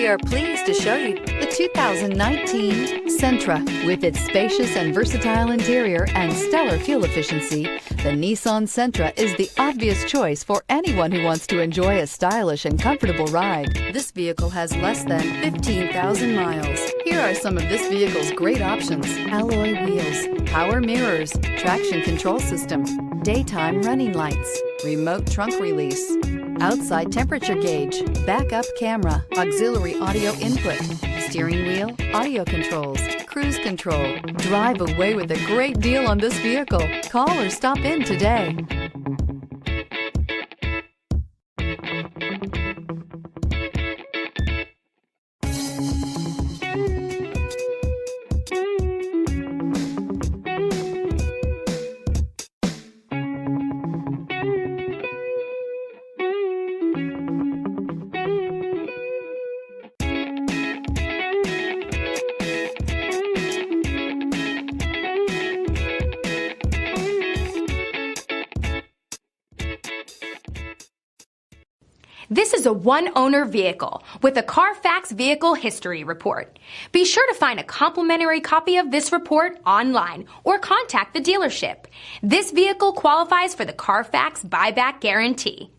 We are pleased to show you the 2019 Sentra. With its spacious and versatile interior and stellar fuel efficiency, the Nissan Sentra is the obvious choice for anyone who wants to enjoy a stylish and comfortable ride. This vehicle has less than 15,000 miles. Here are some of this vehicle's great options: alloy wheels, power mirrors, traction control system, daytime running lights, remote trunk release, outside temperature gauge, backup camera, auxiliary audio input, steering wheel audio controls, cruise control. Drive away with a great deal on this vehicle. Call or stop in today. This is a one-owner vehicle with a Carfax Vehicle History Report. Be sure to find a complimentary copy of this report online or contact the dealership. This vehicle qualifies for the Carfax Buyback Guarantee.